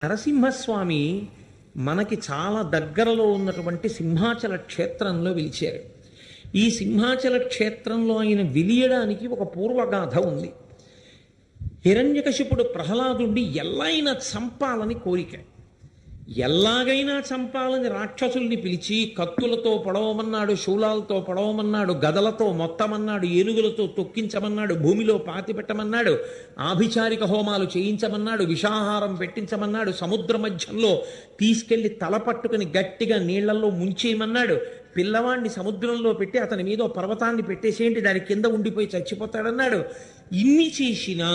నరసింహస్వామి మనకి చాలా దగ్గరలో ఉన్నటువంటి సింహాచల క్షేత్రంలో వెలిచారు. ఈ సింహాచల క్షేత్రంలో ఆయన వెలియడానికి ఒక పూర్వగాథ ఉంది. హిరణ్యకశిపుడు ప్రహ్లాదుడిని ఎల్లైనా చంపాలని కోరిక. ఎలాగైనా చంపాలని రాక్షసుల్ని పిలిచి కత్తులతో పొడవమన్నాడు, శూలాలతో పొడవమన్నాడు, గదలతో మొత్తమన్నాడు, ఏనుగులతో తొక్కించమన్నాడు, భూమిలో పాతిపెట్టమన్నాడు, ఆభిచారిక హోమాలు చేయించమన్నాడు, విషాహారం పెట్టించమన్నాడు, సముద్ర మధ్యంలో తీసుకెళ్లి తల పట్టుకుని గట్టిగా నీళ్లలో ముంచేయమన్నాడు, పిల్లవాడిని సముద్రంలో పెట్టి అతని మీద పర్వతాన్ని పెట్టేసేంటి, దాని కింద ఉండిపోయి చచ్చిపోతాడన్నాడు. ఇన్ని చేసినా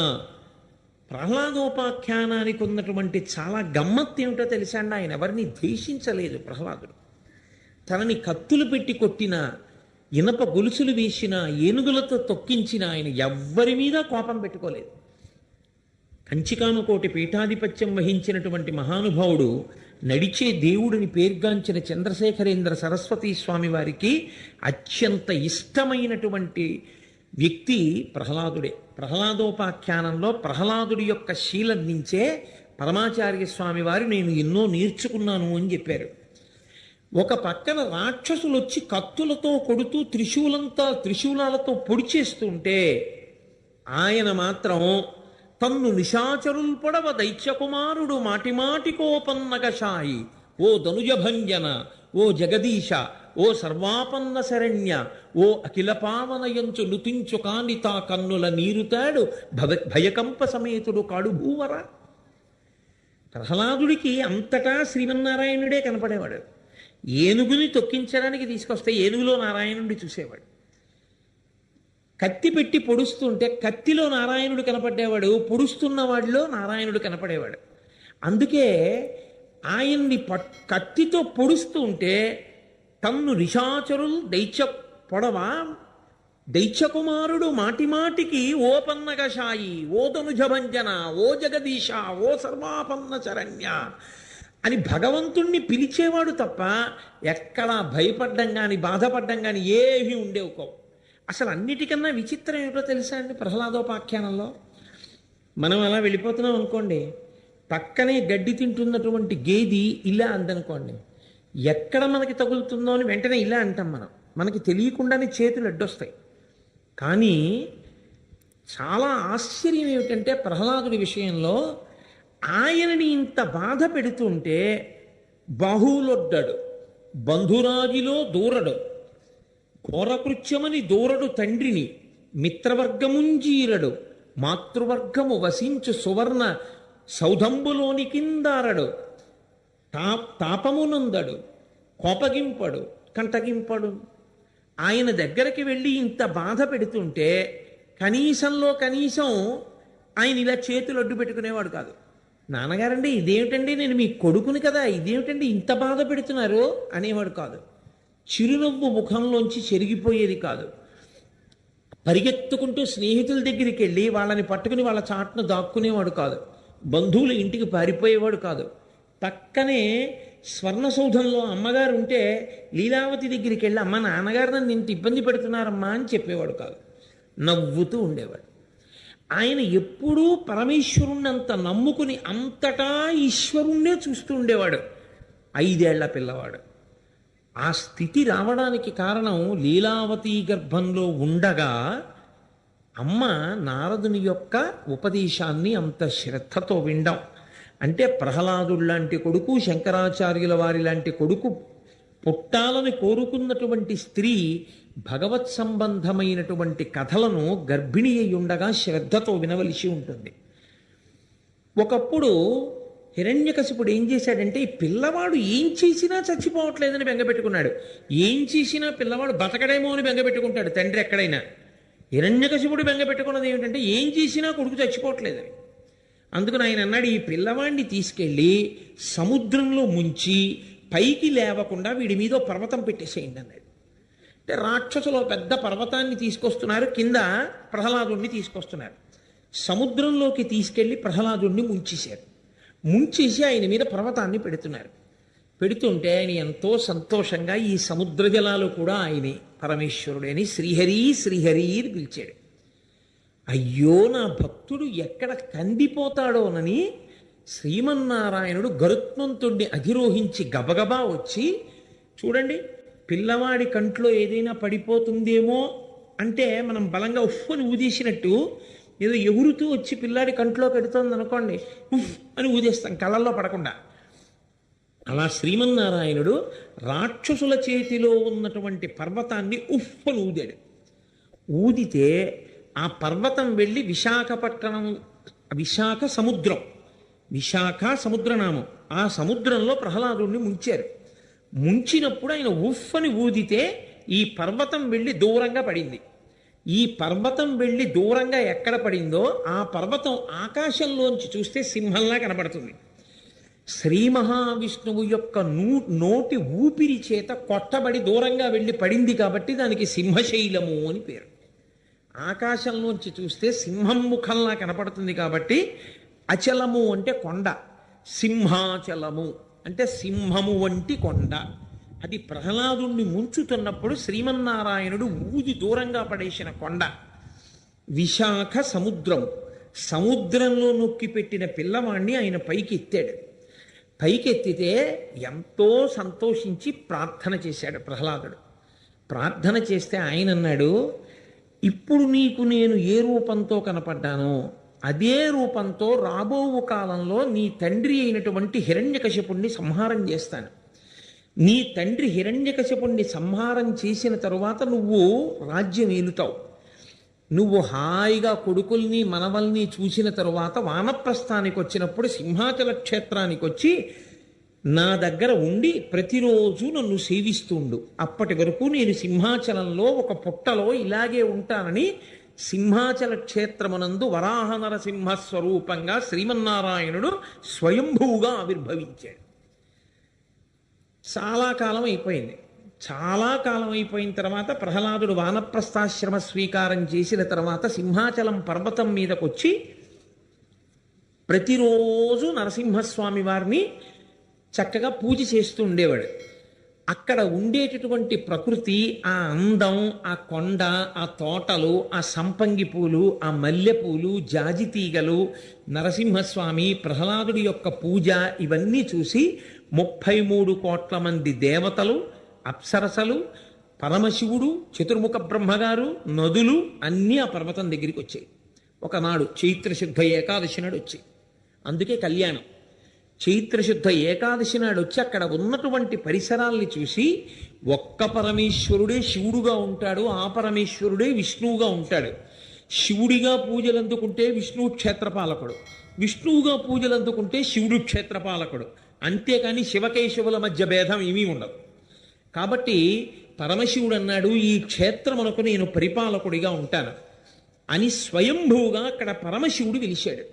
ప్రహ్లాదోపాఖ్యానానికి ఉన్నటువంటి చాలా గమ్మత్తు ఏమిటో తెలుసా అండి? ఆయన ఎవరిని ద్వేషించలేదు. ప్రహ్లాదుడు తనని కత్తులు పెట్టి కొట్టిన, ఇనప గొలుసులు వేసిన, ఏనుగులతో తొక్కించిన ఆయన ఎవ్వరి మీద కోపం పెట్టుకోలేదు. కంచికానుకోటి పీఠాధిపత్యం వహించినటువంటి మహానుభావుడు, నడిచే దేవుడిని పేర్గాంచిన చంద్రశేఖరేంద్ర సరస్వతీ స్వామి వారికి అత్యంత ఇష్టమైనటువంటి వ్యక్తి ప్రహ్లాదుడే. ప్రహ్లాదోపాఖ్యానంలో ప్రహ్లాదుడి యొక్క శీలం నుంచే పరమాచార్య స్వామి వారు నేను ఎన్నో నేర్చుకున్నాను అని చెప్పారు. ఒక పక్కన రాక్షసులు వచ్చి కత్తులతో కొడుతూ త్రిశూలాలతో పొడిచేస్తుంటే ఆయన మాత్రం తన్ను నిశాచరుల్ పొడవ దైత్యకుమారుడు మాటిమాటికోపన్నగశాయి, ఓ ధనుజభంజన, ఓ జగదీశ, ఓ సర్వాపన్న శరణ్య, ఓ అఖిల పావనయంచు నుతించు కానితా కన్నుల నీరుతాడు భయకంప సమేతుడు కాడు భూవర. ప్రహ్లాదుడికి అంతటా శ్రీమన్నారాయణుడే కనపడేవాడు. ఏనుగుని తొక్కించడానికి తీసుకొస్తే ఏనుగులో నారాయణుడి చూసేవాడు. కత్తి పెట్టి పొడుస్తుంటే కత్తిలో నారాయణుడు కనపడేవాడు, పొడుస్తున్న వాడిలో నారాయణుడు కనపడేవాడు. అందుకే ఆయన్ని కత్తితో పొడుస్తూ ఉంటే తన్ను నిశాచరుల్ దైత్యకుమారుడు మాటిమాటికి ఓ పన్నగశాయి, ఓ ధనుజభంజన, ఓ జగదీశ, ఓ సర్వాపన్న శరణ్య అని భగవంతుణ్ణి పిలిచేవాడు తప్ప ఎక్కడా భయపడ్డం కానీ బాధపడ్డం కానీ ఏమీ ఉండేవుకో. అసలు అన్నిటికన్నా విచిత్రం ఏమిటో తెలుసా అండి? ప్రహ్లాదోపాఖ్యానంలో మనం అలా వెళ్ళిపోతున్నాం అనుకోండి, పక్కనే గడ్డి తింటున్నటువంటి గేది ఇలా అందనుకోండి, ఎక్కడ మనకి తగులుతుందో అని వెంటనే ఇలా అంటాం. మనకి తెలియకుండానే చేతులు అడ్డొస్తాయి. కానీ చాలా ఆశ్చర్యం ఏమిటంటే ప్రహ్లాదుడి విషయంలో ఆయనని ఇంత బాధ పెడుతుంటే బాహువులొడ్డాడు, బంధురాజిలో దూరడు, ఘోరకృత్యమని దూరడు తండ్రిని, మిత్రవర్గముంజీరడు, మాతృవర్గము వసించు సువర్ణ సౌధంబులోని కిందారడు, తాపమునందడు, కోపగింపడు, కంటగింపడు. ఆయన దగ్గరికి వెళ్ళి ఇంత బాధ పెడుతుంటే కనీసంలో కనీసం ఆయన ఇలా చేతులు అడ్డు పెట్టుకునేవాడు కాదు. నాన్నగారండి ఇదేమిటండి, నేను మీ కొడుకుని కదా, ఇదేమిటండి ఇంత బాధ పెడుతున్నారు అనేవాడు కాదు. చిరునవ్వు ముఖంలోంచి చెరిగిపోయేది కాదు. పరిగెత్తుకుంటూ స్నేహితుల దగ్గరికి వెళ్ళి వాళ్ళని పట్టుకుని వాళ్ళ చాటును దాక్కునేవాడు కాదు. బంధువుల ఇంటికి పారిపోయేవాడు కాదు. పక్కనే స్వర్ణసౌధంలో అమ్మగారు ఉంటే లీలావతి దగ్గరికి వెళ్ళి అమ్మ నాన్నగారు నన్ను ఇంత ఇబ్బంది పెడుతున్నారమ్మా అని చెప్పేవాడు కాదు. నవ్వుతూ ఉండేవాడు. ఆయన ఎప్పుడూ పరమేశ్వరుణ్ణి అంత నమ్ముకుని అంతటా ఈశ్వరుణ్ణే చూస్తూ ఉండేవాడు. 5 ఏళ్ల పిల్లవాడు. ఆ స్థితి రావడానికి కారణం లీలావతి గర్భంలో ఉండగా అమ్మ నారదుని యొక్క ఉపదేశాన్ని అంత శ్రద్ధతో వినడం. అంటే ప్రహ్లాదుడు లాంటి కొడుకు, శంకరాచార్యుల వారి లాంటి కొడుకు పుట్టాలని కోరుకున్నటువంటి స్త్రీ భగవత్ సంబంధమైనటువంటి కథలను గర్భిణి అయి ఉండగా శ్రద్ధతో వినవలసి ఉంటుంది. ఒకప్పుడు హిరణ్యకశిపుడు ఏం చేశాడంటే, ఈ పిల్లవాడు ఏం చేసినా చచ్చిపోవట్లేదని బెంగపెట్టుకున్నాడు. ఏం చేసినా పిల్లవాడు బతకడేమో అని బెంగపెట్టుకుంటాడు తండ్రి ఎక్కడైనా. హిరణ్యకశిపుడు బెంగపెట్టుకున్నది ఏమిటంటే ఏం చేసినా కొడుకు చచ్చిపోవట్లేదని. అందుకని ఆయన అన్నాడు, ఈ పిల్లవాడిని తీసుకెళ్ళి సముద్రంలో ముంచి పైకి లేవకుండా వీడి మీద పర్వతం పెట్టేసేయండి అన్నాడు. అంటే రాక్షసులు పెద్ద పర్వతాన్ని తీసుకొస్తున్నారు, కింద ప్రహ్లాదుడిని తీసుకొస్తున్నారు. సముద్రంలోకి తీసుకెళ్ళి ప్రహ్లాదుడిని ముంచేశారు. ముంచేసి ఆయన మీద పర్వతాన్ని పెడుతున్నారు. పెడుతుంటే ఆయన ఎంతో సంతోషంగా ఈ సముద్ర జలాలు కూడా ఆయనే పరమేశ్వరుడు అని శ్రీహరి శ్రీహరి అని పిలిచాడు. అయ్యో నా భక్తుడు ఎక్కడ కందిపోతాడోనని శ్రీమన్నారాయణుడు గరుత్మంతుణ్ణి అధిరోహించి గబగబా వచ్చి, చూడండి, పిల్లవాడి కంట్లో ఏదైనా పడిపోతుందేమో అంటే మనం బలంగా ఉఫ్ అని ఊదేసినట్టు ఏదో ఎగురుతూ వచ్చి పిల్లాడి కంట్లో పెడుతోంది అనుకోండి, ఉఫ్ అని ఊదేస్తాం కళ్ళల్లో పడకుండా. అలా శ్రీమన్నారాయణుడు రాక్షసుల చేతిలో ఉన్నటువంటి పర్వతాన్ని ఉఫ్ అని ఊదాడు. ఊదితే ఆ పర్వతం వెళ్ళి విశాఖపట్నం, విశాఖ సముద్రం, విశాఖ సముద్రనామం, ఆ సముద్రంలో ప్రహ్లాదుడిని ముంచారు. ముంచినప్పుడు ఆయన ఉఫ్ అని ఊదితే ఈ పర్వతం వెళ్ళి దూరంగా పడింది. ఈ పర్వతం వెళ్ళి దూరంగా ఎక్కడ పడిందో ఆ పర్వతం ఆకాశంలోంచి చూస్తే సింహంలా కనబడుతుంది. శ్రీ మహావిష్ణువు యొక్క నోటి ఊపిరి చేత కొట్టబడి దూరంగా వెళ్ళి పడింది కాబట్టి దానికి సింహశైలము అని పేరు. ఆకాశంలోంచి చూస్తే సింహం ముఖంలా కనపడుతుంది కాబట్టి అచలము అంటే కొండ, సింహాచలము అంటే సింహము వంటి కొండ. అది ప్రహ్లాదుణ్ణి ముంచుతున్నప్పుడు శ్రీమన్నారాయణుడు ఊది దూరంగా పడేసిన కొండ. విశాఖ సముద్రం, సముద్రంలో నొక్కి పెట్టిన పిల్లవాణ్ణి ఆయన పైకి ఎత్తాడు. పైకెత్తితే ఎంతో సంతోషించి ప్రార్థన చేశాడు ప్రహ్లాదుడు. ప్రార్థన చేస్తే ఆయన అన్నాడు, ఇప్పుడు నీకు నేను ఏ రూపంతో కనపడ్డానో అదే రూపంతో రాబో కాలంలో నీ తండ్రి అయినటువంటి హిరణ్యకశిపుణ్ణి సంహారం చేస్తాను. నీ తండ్రి హిరణ్యకశిపుణ్ణి సంహారం చేసిన తరువాత నువ్వు రాజ్యం ఏలుతావు. నువ్వు హాయిగా కొడుకుల్ని మనవల్ని చూసిన తరువాత వానప్రస్థానికి వచ్చినప్పుడు సింహాచల క్షేత్రానికి వచ్చి నా దగ్గర ఉండి ప్రతిరోజు నన్ను సేవిస్తుండు. అప్పటి వరకు నేను సింహాచలంలో ఒక పుట్టలో ఇలాగే ఉంటానని సింహాచల క్షేత్రమునందు వరాహ నరసింహ స్వరూపంగా శ్రీమన్నారాయణుడు స్వయంభూగా ఆవిర్భవించాడు. చాలా కాలం అయిపోయింది. చాలా కాలం అయిపోయిన తర్వాత ప్రహ్లాదుడు వానప్రస్థాశ్రమ స్వీకారం చేసిన తర్వాత సింహాచలం పర్వతం మీదకి వచ్చి ప్రతిరోజు నరసింహస్వామి వారిని చక్కగా పూజ చేస్తూ ఉండేవాడు. అక్కడ ఉండేటటువంటి ప్రకృతి, ఆ అందం, ఆ కొండ, ఆ తోటలు, ఆ సంపంగి పూలు, ఆ మల్లెపూలు, జాజి తీగలు, నరసింహస్వామి, ప్రహ్లాదుడి యొక్క పూజ, ఇవన్నీ చూసి 33 కోట్ల మంది దేవతలు, అప్సరసలు, పరమశివుడు, చతుర్ముఖ బ్రహ్మగారు, నదులు అన్నీ ఆ పర్వతం దగ్గరికి వచ్చాయి. ఒకనాడు చైత్రశుద్ధ ఏకాదశి నాడు వచ్చాయి. అందుకే కళ్యాణం. చైత్రశుద్ధ ఏకాదశి నాడు వచ్చి అక్కడ ఉన్నటువంటి పరిసరాల్ని చూసి ఒక్క పరమేశ్వరుడే శివుడుగా ఉంటాడు, ఆ పరమేశ్వరుడే విష్ణువుగా ఉంటాడు. శివుడిగా పూజలు అందుకుంటే విష్ణువు క్షేత్రపాలకుడు, విష్ణువుగా పూజలు అందుకుంటే శివుడు క్షేత్రపాలకుడు. అంతేకాని శివకేశవుల మధ్య భేదం ఏమీ ఉండదు. కాబట్టి పరమశివుడు అన్నాడు, ఈ క్షేత్రమునకు నేను పరిపాలకుడిగా ఉంటాను అని స్వయంభూగా అక్కడ పరమశివుడు వెలిశాడు.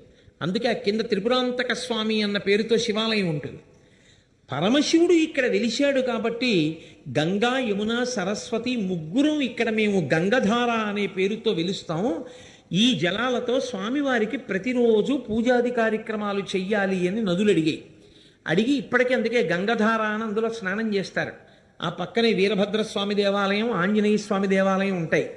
అందుకే ఆ కింద త్రిపురాంతక స్వామి అన్న పేరుతో శివాలయం ఉంటుంది. పరమశివుడు ఇక్కడ వెలిశాడు కాబట్టి గంగా, యమున, సరస్వతి ముగ్గురం ఇక్కడ మేము గంగధార అనే పేరుతో వెలుస్తాము. ఈ జలాలతో స్వామివారికి ప్రతిరోజు పూజాది కార్యక్రమాలు చెయ్యాలి అని నదులు అడిగి ఇప్పటికీ అందుకే గంగధార అని అందులో స్నానం చేస్తారు. ఆ పక్కనే వీరభద్రస్వామి దేవాలయం, ఆంజనేయ స్వామి దేవాలయం ఉంటాయి.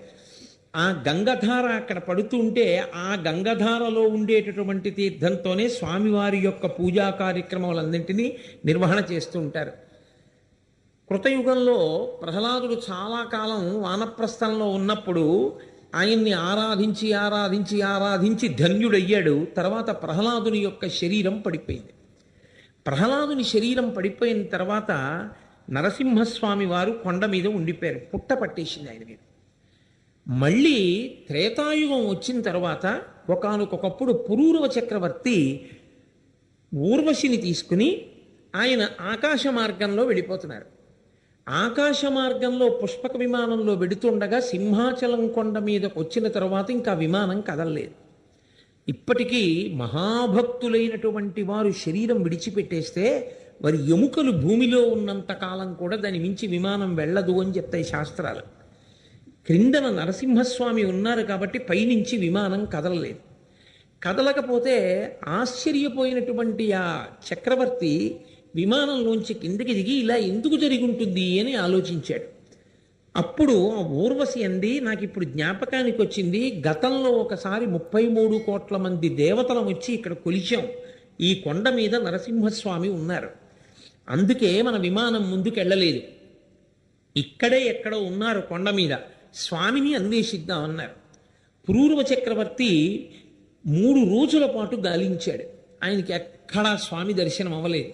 ఆ గంగధార అక్కడ పడుతూ ఉంటే ఆ గంగధారలో ఉండేటటువంటి తీర్థంతోనే స్వామివారి యొక్క పూజా కార్యక్రమాలన్నింటినీ నిర్వహణ చేస్తూ ఉంటారు. కృతయుగంలో ప్రహ్లాదుడు చాలా కాలం వానప్రస్థంలో ఉన్నప్పుడు ఆయన్ని ఆరాధించి ఆరాధించి ఆరాధించి ధన్యుడయ్యాడు. తర్వాత ప్రహ్లాదుని యొక్క శరీరం పడిపోయింది. ప్రహ్లాదుని శరీరం పడిపోయిన తర్వాత నరసింహస్వామి వారు కొండ మీద ఉండిపోయారు. పుట్ట పట్టేసింది ఆయన మీద. మళ్ళీ త్రేతాయుగం వచ్చిన తర్వాత ఒకానొకప్పుడు పురూరవ చక్రవర్తి ఊర్వశిని తీసుకుని ఆయన ఆకాశ మార్గంలో వెళ్ళిపోతున్నారు. ఆకాశ మార్గంలో పుష్పక విమానంలో వెడుతుండగా సింహాచలం కొండ మీదకు వచ్చిన తర్వాత ఇంకా విమానం కదలలేదు. ఇప్పటికీ మహాభక్తులైనటువంటి వారు శరీరం విడిచిపెట్టేస్తే వారి ఎముకలు భూమిలో ఉన్నంత కాలం కూడా దాని మించి విమానం వెళ్ళదు అని చెప్తాయి శాస్త్రాలు. క్రిందన నరసింహస్వామి ఉన్నారు కాబట్టి పైనుంచి విమానం కదలలేదు. కదలకపోతే ఆశ్చర్యపోయినటువంటి ఆ చక్రవర్తి విమానంలోంచి కిందకి దిగి ఇలా ఎందుకు జరిగి ఉంటుంది అని ఆలోచించాడు. అప్పుడు ఆ ఊర్వశి అంది, నాకు ఇప్పుడు జ్ఞాపకానికి వచ్చింది, గతంలో ఒకసారి 33 కోట్ల మంది దేవతలం వచ్చి ఇక్కడ కొలిచాం, ఈ కొండ మీద నరసింహస్వామి ఉన్నారు. అందుకే మన విమానం ముందుకు వెళ్ళలేదు. ఇక్కడే ఎక్కడో ఉన్నారు కొండ మీద, స్వామిని అన్వేషిద్దామన్నారు. పురూరవ చక్రవర్తి 3 రోజుల పాటు గాలించాడు. ఆయనకి ఎక్కడా స్వామి దర్శనం అవ్వలేదు.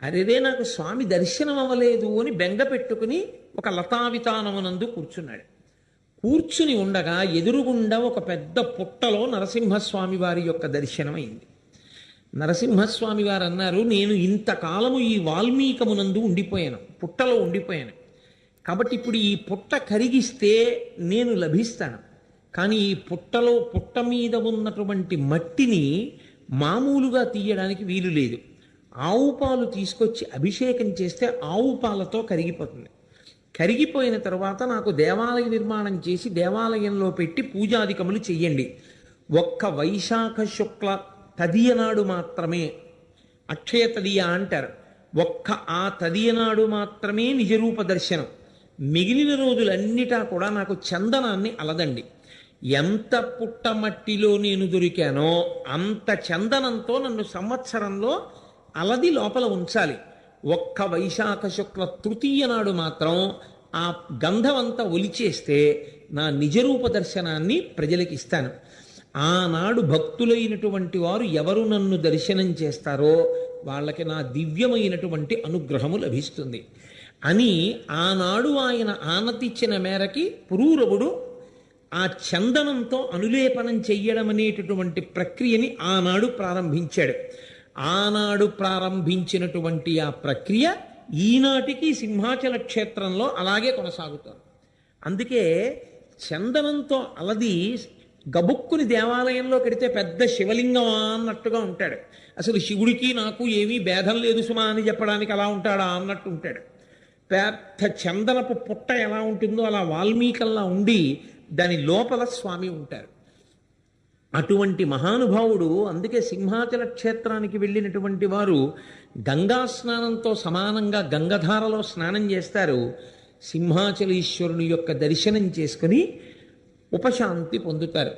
అరేదే నాకు స్వామి దర్శనం అవ్వలేదు అని బెంగ పెట్టుకుని ఒక లతావితానమునందు కూర్చున్నాడు. కూర్చుని ఉండగా ఎదురుగుండా ఒక పెద్ద పుట్టలో నరసింహస్వామి వారి యొక్క దర్శనం అయింది. నరసింహస్వామి వారు అన్నారు, నేను ఇంతకాలము ఈ వాల్మీకమునందు ఉండిపోయాను, పుట్టలో ఉండిపోయాను. కాబట్టి ఇప్పుడు ఈ పుట్ట కరిగిస్తే నేను లభిస్తాను. కానీ ఈ పుట్ట మీద ఉన్నటువంటి మట్టిని మామూలుగా తీయడానికి వీలు లేదు. ఆవు పాలు తీసుకొచ్చి అభిషేకం చేస్తే ఆవు పాలతో కరిగిపోతుంది. కరిగిపోయిన తర్వాత నాకు దేవాలయ నిర్మాణం చేసి దేవాలయంలో పెట్టి పూజాధికములు చెయ్యండి. ఒక్క వైశాఖ శుక్ల తదియనాడు మాత్రమే, అక్షయ తదియ అంటారు, ఒక్క ఆ తదియనాడు మాత్రమే నిజరూప దర్శనం. మిగిలిన రోజులన్నిటా కూడా నాకు చందనాన్ని అలదండి. ఎంత పుట్టమట్టిలో నేను దొరికానో అంత చందనంతో నన్ను సంవత్సరంలో అలది లోపల ఉంచాలి. ఒక్క వైశాఖ శుక్ల తృతీయ నాడు మాత్రం ఆ గంధమంతా ఒలిచేస్తే నా నిజరూప దర్శనాన్ని ప్రజలకు ఇస్తాను. ఆనాడు భక్తులైనటువంటి వారు ఎవరు నన్ను దర్శనం చేస్తారో వాళ్ళకి నా దివ్యమైనటువంటి అనుగ్రహము లభిస్తుంది అని ఆనాడు ఆయన ఆనతిచ్చిన మేరకి పురూరవుడు ఆ చందనంతో అనులేపనం చెయ్యడం అనేటటువంటి ప్రక్రియని ఆనాడు ప్రారంభించాడు. ఆనాడు ప్రారంభించినటువంటి ఆ ప్రక్రియ ఈనాటికి సింహాచల క్షేత్రంలో అలాగే కొనసాగుతుంది. అందుకే చందనంతో అలది గబుక్కుని దేవాలయంలో కడితే పెద్ద శివలింగం అన్నట్టుగా ఉంటాడు. అసలు శివుడికి నాకు ఏమీ భేదం లేదు సుమా అని చెప్పడానికి అలా ఉంటాడా అన్నట్టు ఉంటాడు. పెద్ద చందనపు పుట్ట ఎలా ఉంటుందో అలా వాల్మీకల్లా ఉండి దాని లోపల స్వామి ఉంటారు. అటువంటి మహానుభావుడు. అందుకే సింహాచల క్షేత్రానికి వెళ్ళినటువంటి వారు గంగా స్నానంతో సమానంగా గంగధారలో స్నానం చేస్తారు. సింహాచలేశ్వరుని యొక్క దర్శనం చేసుకుని ఉపశాంతి పొందుతారు.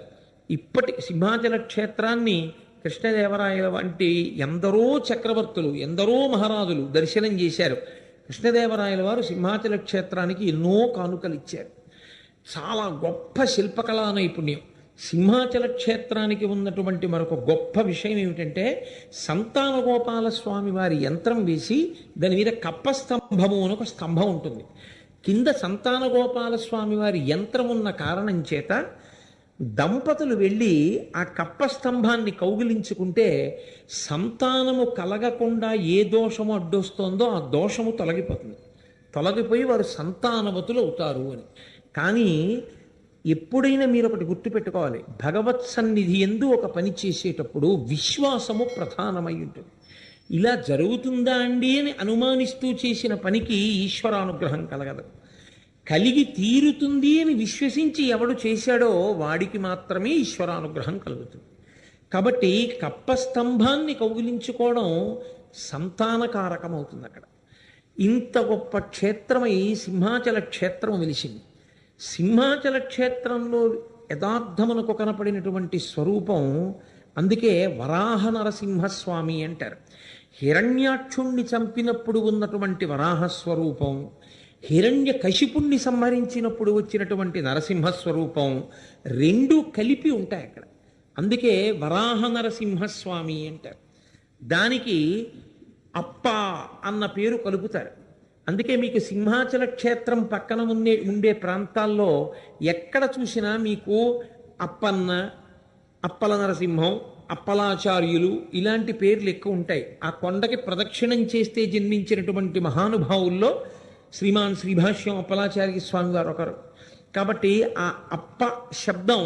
ఇప్పటి సింహాచల క్షేత్రాన్ని కృష్ణదేవరాయల వంటి ఎందరో చక్రవర్తులు, ఎందరో మహారాజులు దర్శనం చేశారు. కృష్ణదేవరాయల వారు సింహాచల క్షేత్రానికి ఎన్నో కానుకలు ఇచ్చారు. చాలా గొప్ప శిల్పకళా నైపుణ్యం. సింహాచల క్షేత్రానికి ఉన్నటువంటి మరొక గొప్ప విషయం ఏమిటంటే సంతానగోపాల స్వామి వారి యంత్రం వేసి దాని మీద కప్పస్తంభము అని ఒక స్తంభం ఉంటుంది. కింద సంతానగోపాల స్వామి వారి యంత్రం ఉన్న కారణం చేత దంపతులు వెళ్ళి ఆ కప్పస్తంభాన్ని కౌగిలించుకుంటే సంతానము కలగకుండా ఏ దోషము అడ్డొస్తోందో ఆ దోషము తొలగిపోతుంది. తొలగిపోయి వారు సంతానవతులు అవుతారు అని. కానీ ఎప్పుడైనా మీరు ఒకటి గుర్తుపెట్టుకోవాలి, భగవత్ సన్నిధి యందు ఒక పని చేసేటప్పుడు విశ్వాసము ప్రధానమై ఉంటుంది. ఇలా జరుగుతుందా అండి అని అనుమానిస్తూ చేసిన పనికి ఈశ్వరానుగ్రహం కలగదు. కలిగి తీరుతుంది అని విశ్వసించి ఎవడు చేశాడో వాడికి మాత్రమే ఈశ్వరానుగ్రహం కలుగుతుంది. కాబట్టి కప్పస్తంభాన్ని కౌగిలించుకోవడం సంతానకారకం అవుతుంది. అక్కడ ఇంత గొప్ప క్షేత్రమై సింహాచల క్షేత్రం వెలిసింది. సింహాచల క్షేత్రంలో యథార్థమునకు కనపడినటువంటి స్వరూపం అందుకే వరాహ నరసింహస్వామి అంటారు. హిరణ్యాక్షుణ్ణి చంపినప్పుడు ఉన్నటువంటి వరాహస్వరూపం, హిరణ్య కశిపుణ్ణి సంహరించినప్పుడు వచ్చినటువంటి నరసింహస్వరూపం రెండు కలిపి ఉంటాయి అక్కడ. అందుకే వరాహ నరసింహస్వామి అంటారు. దానికి అప్ప అన్న పేరు కలుపుతారు. అందుకే మీకు సింహాచల క్షేత్రం పక్కన ఉండే ప్రాంతాల్లో ఎక్కడ చూసినా మీకు అప్పన్న, అప్పల నరసింహం, అప్పలాచార్యులు ఇలాంటి పేర్లు ఎక్కువ ఉంటాయి. ఆ కొండకి ప్రదక్షిణం చేస్తే జన్మించినటువంటి మహానుభావుల్లో శ్రీమాన్ శ్రీభాష్యం అప్పలాచార్య స్వామి వారు ఒకరు. కాబట్టి ఆ అప్ప శబ్దం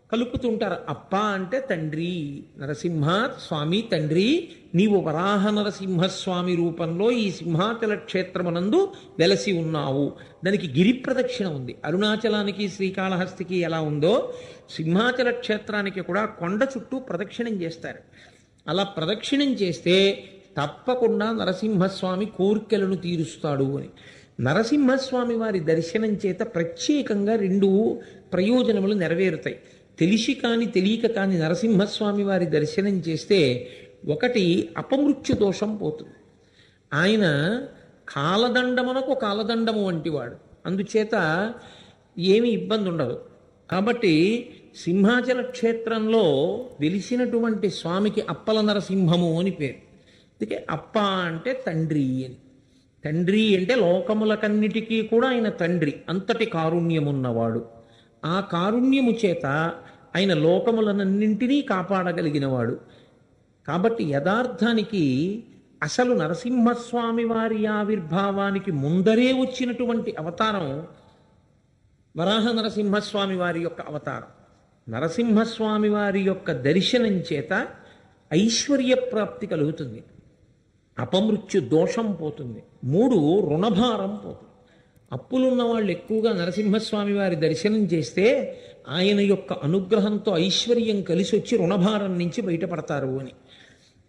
కలుపుతుంటారు. అప్ప అంటే తండ్రి, నరసింహ స్వామి తండ్రి, నీవు వరాహ నరసింహస్వామి రూపంలో ఈ సింహాచల క్షేత్రమునందు వెలసి ఉన్నావు. దానికి గిరి ప్రదక్షిణ ఉంది. అరుణాచలానికి శ్రీకాళహస్తికి ఎలా ఉందో సింహాచల క్షేత్రానికి కూడా కొండ చుట్టూ ప్రదక్షిణం చేస్తారు. అలా ప్రదక్షిణం చేస్తే తప్పకుండా నరసింహస్వామి కోర్కెలను తీరుస్తాడు అని. నరసింహస్వామి వారి దర్శనం చేత ప్రత్యేకంగా 2 ప్రయోజనములు నెరవేరుతాయి. తెలిసి కాని తెలియక కాని నరసింహస్వామి వారి దర్శనం చేస్తే ఒకటి అపమృత్యు దోషం పోతుంది. ఆయన కాలదండమునకు కాలదండము వంటివాడు, అందుచేత ఏమీ ఇబ్బంది ఉండదు. కాబట్టి సింహాచల క్షేత్రంలో వెలిసినటువంటి స్వామికి అప్పల నరసింహము అని పేరు. అందుకే అప్ప అంటే తండ్రి అని. తండ్రి అంటే లోకములకన్నిటికీ కూడా ఆయన తండ్రి, అంతటి కారుణ్యమున్నవాడు. ఆ కారుణ్యము చేత ఆయన లోకములనన్నింటినీ కాపాడగలిగినవాడు. కాబట్టి యథార్థానికి అసలు నరసింహస్వామి వారి ఆవిర్భావానికి ముందరే వచ్చినటువంటి అవతారం వరాహ నరసింహస్వామి వారి యొక్క అవతారం. నరసింహస్వామి వారి యొక్క దర్శనం చేత ఐశ్వర్య ప్రాప్తి కలుగుతుంది, అపమృత్యు దోషం పోతుంది, 3 రుణభారం పోతుంది. అప్పులున్న వాళ్ళు ఎక్కువగా నరసింహస్వామి వారి దర్శనం చేస్తే ఆయన యొక్క అనుగ్రహంతో ఐశ్వర్యం కలిసి వచ్చి రుణభారం నుంచి బయటపడతారు అని.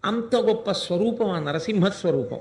అంత గొప్ప స్వరూపం ఆ నరసింహ స్వరూపం.